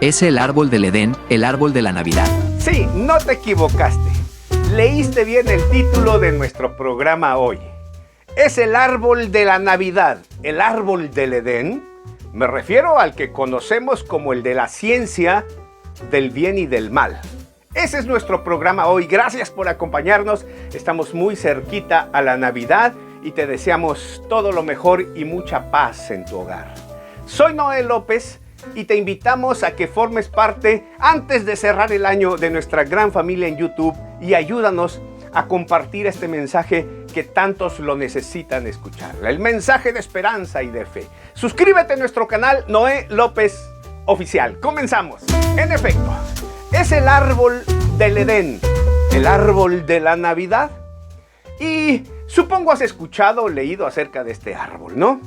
Es el árbol del Edén, el árbol de la Navidad. Sí, no te equivocaste. Leíste bien el título de nuestro programa hoy. Es el árbol de la Navidad, el árbol del Edén. Me refiero al que conocemos como el de la ciencia del bien y del mal. Ese es nuestro programa hoy. Gracias por acompañarnos. Estamos muy cerquita a la Navidad y te deseamos todo lo mejor y mucha paz en tu hogar. Soy Noé López y te invitamos a que formes parte, antes de cerrar el año, de nuestra gran familia en YouTube y ayúdanos a compartir este mensaje que tantos lo necesitan escuchar. El mensaje de esperanza y de fe. Suscríbete a nuestro canal Noé López Oficial. Comenzamos. En efecto, es el árbol del Edén, el árbol de la Navidad. Y supongo has escuchado o leído acerca de este árbol, ¿no?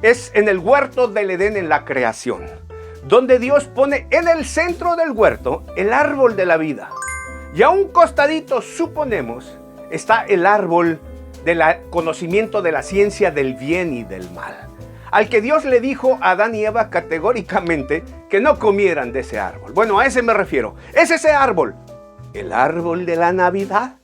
Es en el huerto del Edén, en la creación, donde Dios pone en el centro del huerto el árbol de la vida. Y a un costadito, suponemos, está el árbol del conocimiento de la ciencia del bien y del mal, al que Dios le dijo a Adán y Eva categóricamente que no comieran de ese árbol. Bueno, a ese me refiero. ¿Es ese árbol el árbol de la Navidad?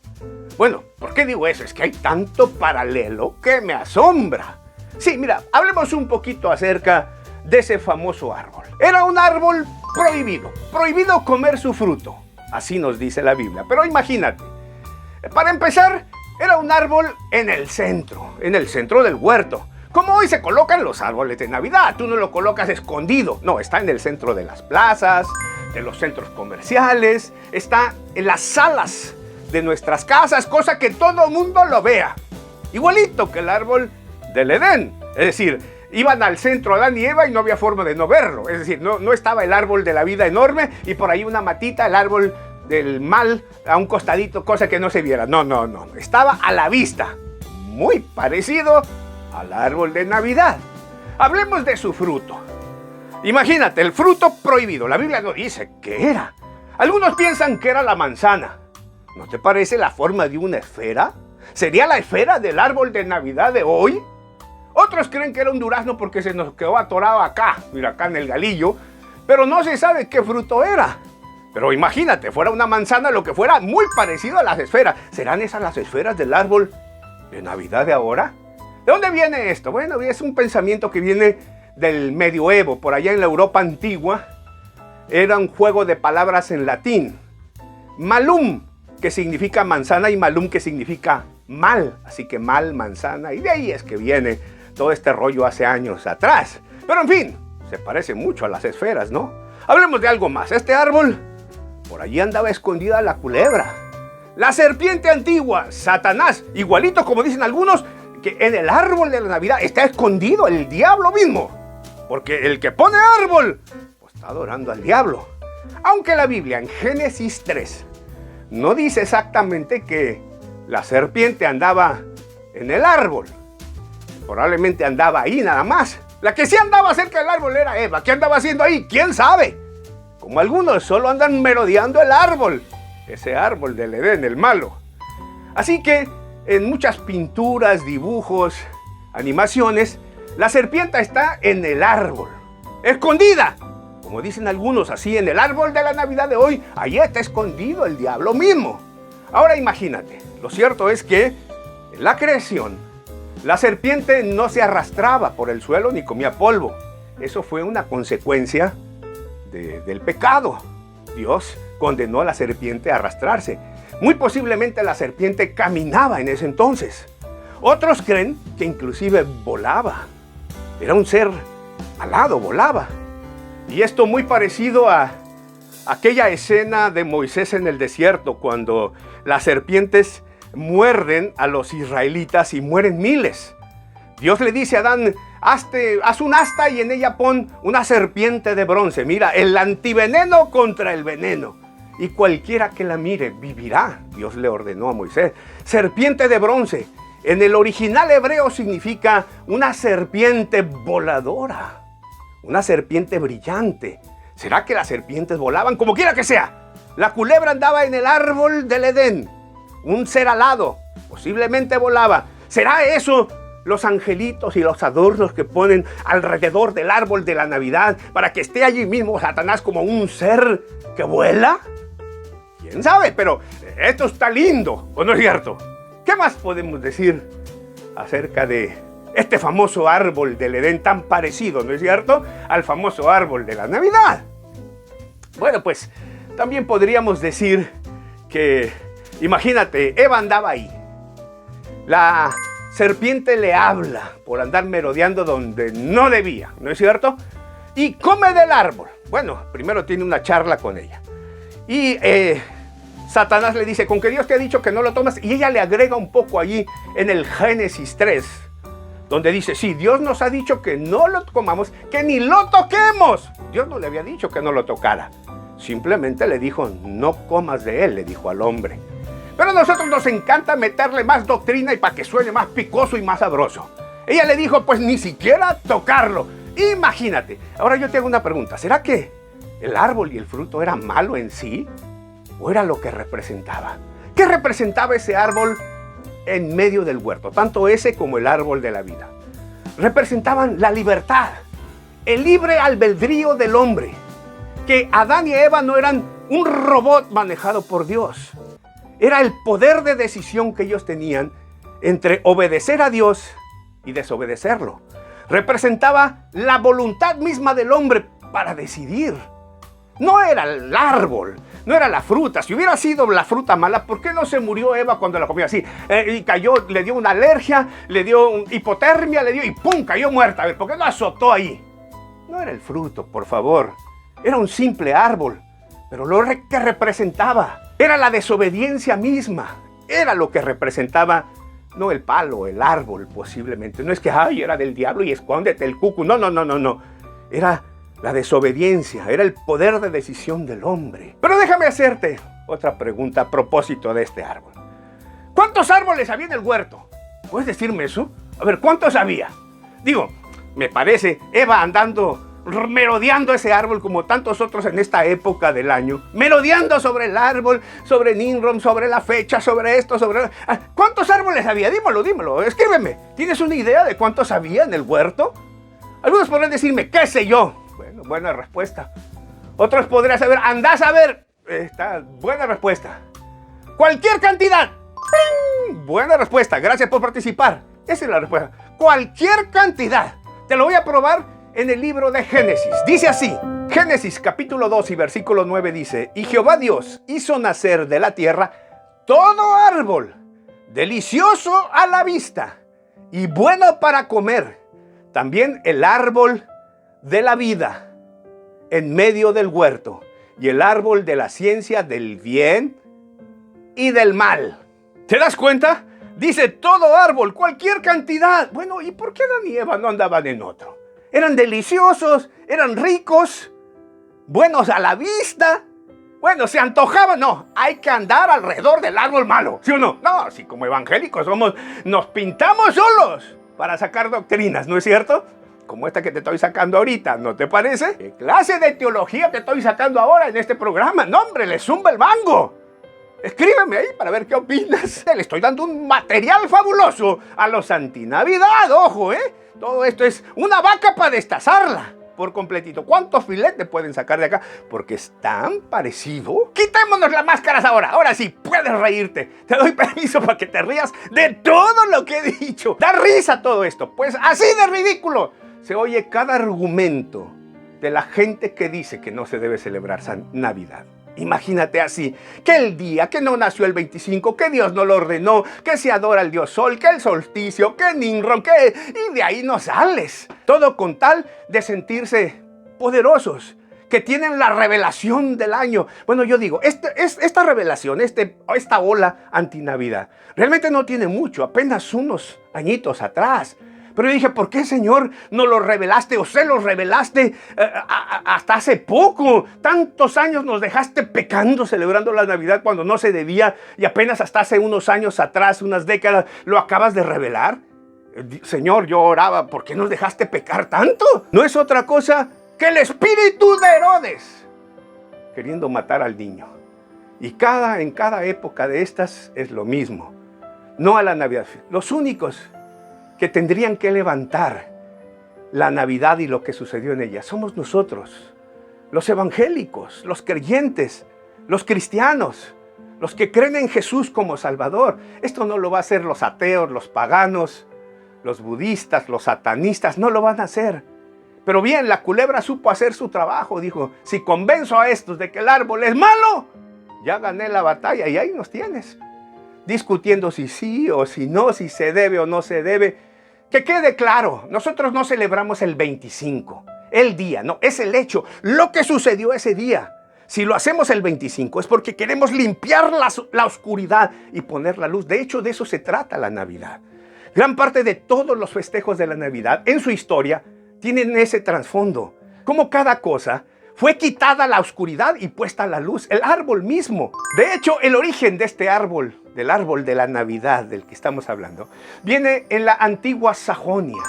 Bueno, ¿por qué digo eso? Es que hay tanto paralelo que me asombra. Sí, mira, hablemos un poquito acerca de ese famoso árbol. Era un árbol prohibido comer su fruto. Así nos dice la Biblia. Pero imagínate, para empezar, era un árbol en el centro del huerto. Como hoy se colocan los árboles de Navidad. Tú no lo colocas escondido. No, está en el centro de las plazas, de los centros comerciales. Está en las salas de nuestras casas, cosa que todo mundo lo vea. Igualito que el árbol del Edén. Es decir, iban al centro Adán y Eva y no había forma de no verlo. Es decir, no estaba el árbol de la vida enorme y por ahí una matita, el árbol del mal a un costadito, cosa que no se viera. No. Estaba a la vista. Muy parecido al árbol de Navidad. Hablemos de su fruto. Imagínate, el fruto prohibido. La Biblia no dice qué era. Algunos piensan que era la manzana. ¿No te parece la forma de una esfera? ¿Sería la esfera del árbol de Navidad de hoy? Otros creen que era un durazno porque se nos quedó atorado acá, mira, acá en el galillo, pero no se sabe qué fruto era. Pero imagínate, fuera una manzana, lo que fuera, muy parecido a las esferas. ¿Serán esas las esferas del árbol de Navidad de ahora? ¿De dónde viene esto? Bueno, es un pensamiento que viene del medioevo, por allá en la Europa antigua. Era un juego de palabras en latín. Malum, que significa manzana, y malum, que significa mal. Así que mal, manzana, y de ahí es que viene todo este rollo hace años atrás. Pero en fin, se parece mucho a las esferas, ¿no? Hablemos de algo más. Este árbol, por allí andaba escondida la culebra, la serpiente antigua, Satanás, igualito como dicen algunos, que en el árbol de la Navidad está escondido el diablo mismo. Porque el que pone árbol, pues está adorando al diablo. Aunque la Biblia en Génesis 3 no dice exactamente que la serpiente andaba en el árbol. Probablemente andaba ahí nada más. La que sí andaba cerca del árbol era Eva. ¿Qué andaba haciendo ahí? ¿Quién sabe? Como algunos solo andan merodeando el árbol. Ese árbol del Edén, el malo. Así que en muchas pinturas, dibujos, animaciones, la serpiente está en el árbol, escondida. Como dicen algunos, así en el árbol de la Navidad de hoy, ahí está escondido el diablo mismo. Ahora imagínate, lo cierto es que en la creación, la serpiente no se arrastraba por el suelo ni comía polvo. Eso fue una consecuencia del pecado. Dios condenó a la serpiente a arrastrarse. Muy posiblemente la serpiente caminaba en ese entonces. Otros creen que inclusive volaba. Era un ser alado, volaba. Y esto muy parecido a aquella escena de Moisés en el desierto, cuando las serpientes muerden a los israelitas y mueren miles. Dios le dice a Adán, haz un asta y en ella pon una serpiente de bronce. Mira, el antiveneno contra el veneno. Y cualquiera que la mire vivirá. Dios le ordenó a Moisés. Serpiente de bronce. En el original hebreo significa una serpiente voladora. Una serpiente brillante. ¿Será que las serpientes volaban? Como quiera que sea. La culebra andaba en el árbol del Edén. Un ser alado. Posiblemente volaba. ¿Será eso los angelitos y los adornos que ponen alrededor del árbol de la Navidad para que esté allí mismo Satanás como un ser que vuela? ¿Quién sabe? Pero esto está lindo, ¿o no es cierto? ¿Qué más podemos decir acerca de este famoso árbol del Edén tan parecido, ¿no es cierto?, al famoso árbol de la Navidad? Bueno, pues también podríamos decir que, imagínate, Eva andaba ahí. La serpiente le habla por andar merodeando donde no debía, ¿no es cierto? Y come del árbol. Bueno, primero tiene una charla con ella. Y Satanás le dice, con que Dios te ha dicho que no lo tomas. Y ella le agrega un poco allí en el Génesis 3, donde dice, sí, Dios nos ha dicho que no lo comamos, que ni lo toquemos. Dios no le había dicho que no lo tocara. Simplemente le dijo, no comas de él, le dijo al hombre. Pero a nosotros nos encanta meterle más doctrina y para que suene más picoso y más sabroso. Ella le dijo, pues ni siquiera tocarlo. Imagínate. Ahora yo te hago una pregunta. ¿Será que el árbol y el fruto era malo en sí? ¿O era lo que representaba? ¿Qué representaba ese árbol en medio del huerto? Tanto ese como el árbol de la vida. Representaban la libertad, el libre albedrío del hombre. Que Adán y Eva no eran un robot manejado por Dios. Era el poder de decisión que ellos tenían entre obedecer a Dios y desobedecerlo. Representaba la voluntad misma del hombre para decidir. No era el árbol, no era la fruta. Si hubiera sido la fruta mala, ¿por qué no se murió Eva cuando la comió así? Y cayó, le dio una alergia, le dio hipotermia, le dio y ¡pum! Cayó muerta. A ver, ¿por qué no azotó ahí? No era el fruto, por favor. Era un simple árbol. Pero lo que representaba era la desobediencia misma. Era lo que representaba, no el palo, el árbol posiblemente. No es que, ay, era del diablo y escóndete el cucu. No. Era la desobediencia, era el poder de decisión del hombre. Pero déjame hacerte otra pregunta a propósito de este árbol. ¿Cuántos árboles había en el huerto? ¿Puedes decirme eso? A ver, ¿cuántos había? Digo, me parece, Eva andando merodeando ese árbol como tantos otros en esta época del año, merodeando sobre el árbol, sobre Nimrod, sobre la fecha, sobre esto, sobre... ¿Cuántos árboles había? Dímelo, escríbeme. ¿Tienes una idea de cuántos había en el huerto? Algunos podrán decirme, qué sé yo. Bueno, buena respuesta. Otros podrían saber, andás a ver. Buena respuesta. Cualquier cantidad. ¡Ping! Buena respuesta, gracias por participar. Esa es la respuesta. Cualquier cantidad. Te lo voy a probar en el libro de Génesis. Dice así, Génesis capítulo 2 y versículo 9 dice, y Jehová Dios hizo nacer de la tierra todo árbol, delicioso a la vista y bueno para comer, también el árbol de la vida en medio del huerto y el árbol de la ciencia del bien y del mal. ¿Te das cuenta? Dice todo árbol, cualquier cantidad. Bueno, ¿y por qué Adán y Eva no andaban en otro? Eran deliciosos, eran ricos, buenos a la vista. Bueno, se antojaban. No, hay que andar alrededor del árbol malo, ¿sí o no? No, si como evangélicos nos pintamos solos para sacar doctrinas, ¿no es cierto? Como esta que te estoy sacando ahorita, ¿no te parece? ¿Qué clase de teología te estoy sacando ahora en este programa? No, hombre, le zumba el mango. Escríbeme ahí para ver qué opinas. Le estoy dando un material fabuloso a los antinavidad, ojo, ¿eh? Todo esto es una vaca para destazarla por completito. ¿Cuántos filetes pueden sacar de acá? Porque es tan parecido. Quitémonos las máscaras ahora. Ahora sí, puedes reírte. Te doy permiso para que te rías de todo lo que he dicho. Da risa todo esto. Pues así de ridículo se oye cada argumento de la gente que dice que no se debe celebrar Navidad. Imagínate así, que el día que no nació el 25, que Dios no lo ordenó, que se adora al dios Sol, que el solsticio, que Nimrod, y de ahí no sales. Todo con tal de sentirse poderosos, que tienen la revelación del año. Bueno, yo digo, esta revelación, esta ola antinavidad, realmente no tiene mucho, apenas unos añitos atrás. Pero yo dije, ¿por qué, Señor, no lo revelaste o se lo revelaste hasta hace poco? Tantos años nos dejaste pecando celebrando la Navidad cuando no se debía y apenas hasta hace unos años atrás, unas décadas, lo acabas de revelar. Señor, yo oraba, ¿por qué nos dejaste pecar tanto? No es otra cosa que el espíritu de Herodes queriendo matar al niño. Y en cada época de estas es lo mismo. No a la Navidad. Los únicos que tendrían que levantar la Navidad y lo que sucedió en ella. Somos nosotros, los evangélicos, los creyentes, los cristianos, los que creen en Jesús como Salvador. Esto no lo va a hacer los ateos, los paganos, los budistas, los satanistas, no lo van a hacer. Pero bien, la culebra supo hacer su trabajo. Dijo, si convenzo a estos de que el árbol es malo, ya gané la batalla. Y ahí nos tienes, discutiendo si sí o si no, si se debe o no se debe. Que quede claro, nosotros no celebramos el 25, el día, no, es el hecho, lo que sucedió ese día. Si lo hacemos el 25 es porque queremos limpiar la oscuridad y poner la luz. De hecho, de eso se trata la Navidad. Gran parte de todos los festejos de la Navidad, en su historia, tienen ese trasfondo. Como cada cosa fue quitada la oscuridad y puesta la luz. El árbol mismo. De hecho, el origen de este árbol, del árbol de la Navidad del que estamos hablando, viene en la antigua Sajonia.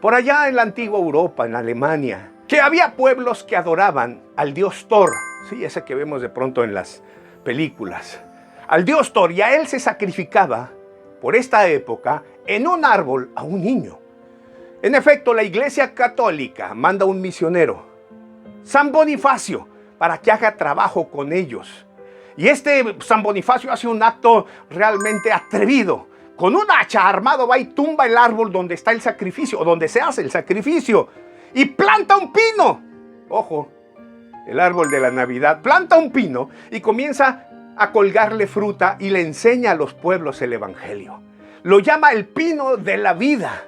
Por allá en la antigua Europa, en Alemania, que había pueblos que adoraban al dios Thor. Sí, ese que vemos de pronto en las películas. Al dios Thor, y a él se sacrificaba, por esta época, en un árbol a un niño. En efecto, la Iglesia Católica manda un misionero, San Bonifacio, para que haga trabajo con ellos. Y este San Bonifacio hace un acto realmente atrevido. Con un hacha armado va y tumba el árbol donde está el sacrificio, o donde se hace el sacrificio, y planta un pino. Ojo, el árbol de la Navidad, planta un pino y comienza a colgarle fruta y le enseña a los pueblos el evangelio. Lo llama el pino de la vida.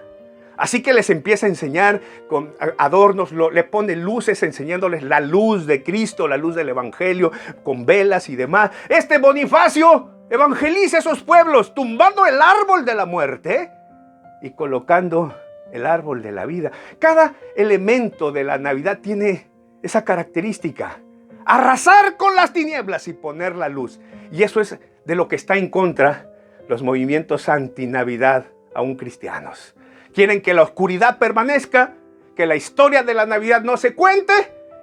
Así que les empieza a enseñar con adornos, le pone luces enseñándoles la luz de Cristo, la luz del evangelio, con velas y demás. Este Bonifacio evangeliza a esos pueblos, tumbando el árbol de la muerte y colocando el árbol de la vida. Cada elemento de la Navidad tiene esa característica: arrasar con las tinieblas y poner la luz. Y eso es de lo que está en contra los movimientos anti-Navidad aún cristianos. Quieren que la oscuridad permanezca, que la historia de la Navidad no se cuente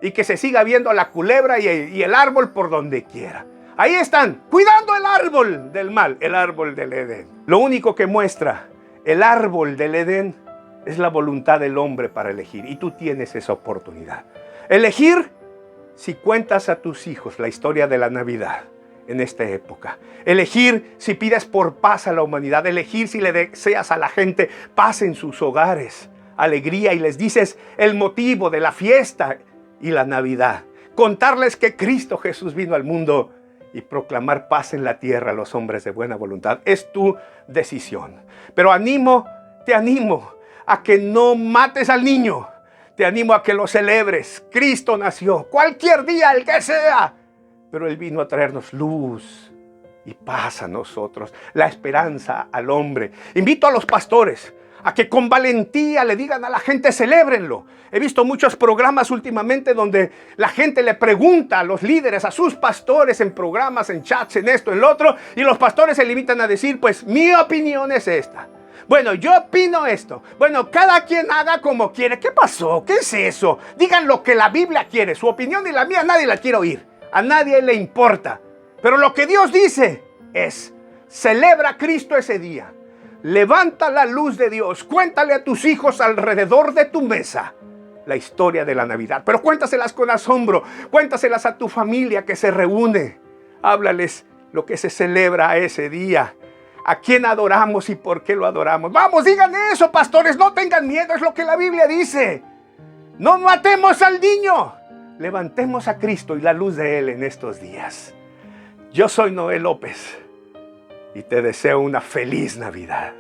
y que se siga viendo la culebra y el árbol por donde quiera. Ahí están, cuidando el árbol del mal, el árbol del Edén. Lo único que muestra el árbol del Edén es la voluntad del hombre para elegir. Y tú tienes esa oportunidad. Elegir si cuentas a tus hijos la historia de la Navidad en esta época. Elegir si pides por paz a la humanidad. Elegir si le deseas a la gente paz en sus hogares, alegría, y les dices el motivo de la fiesta y la Navidad. Contarles que Cristo Jesús vino al mundo y proclamar paz en la tierra a los hombres de buena voluntad. Es tu decisión. Pero te animo a que no mates al niño. Te animo a que lo celebres. Cristo nació, cualquier día, el que sea. Pero Él vino a traernos luz y paz a nosotros, la esperanza al hombre. Invito a los pastores a que con valentía le digan a la gente, celébrenlo. He visto muchos programas últimamente donde la gente le pregunta a los líderes, a sus pastores, en programas, en chats, en esto, en lo otro, y los pastores se limitan a decir, pues mi opinión es esta. Bueno, yo opino esto. Bueno, cada quien haga como quiere. ¿Qué pasó? ¿Qué es eso? Digan lo que la Biblia quiere. Su opinión y la mía nadie la quiere oír. A nadie le importa. Pero lo que Dios dice es, celebra a Cristo ese día. Levanta la luz de Dios. Cuéntale a tus hijos alrededor de tu mesa la historia de la Navidad. Pero cuéntaselas con asombro. Cuéntaselas a tu familia que se reúne. Háblales lo que se celebra ese día. ¿A quién adoramos y por qué lo adoramos? Vamos, digan eso, pastores. No tengan miedo. Es lo que la Biblia dice. No matemos al niño. Levantemos a Cristo y la luz de Él en estos días. Yo soy Noé López y te deseo una feliz Navidad.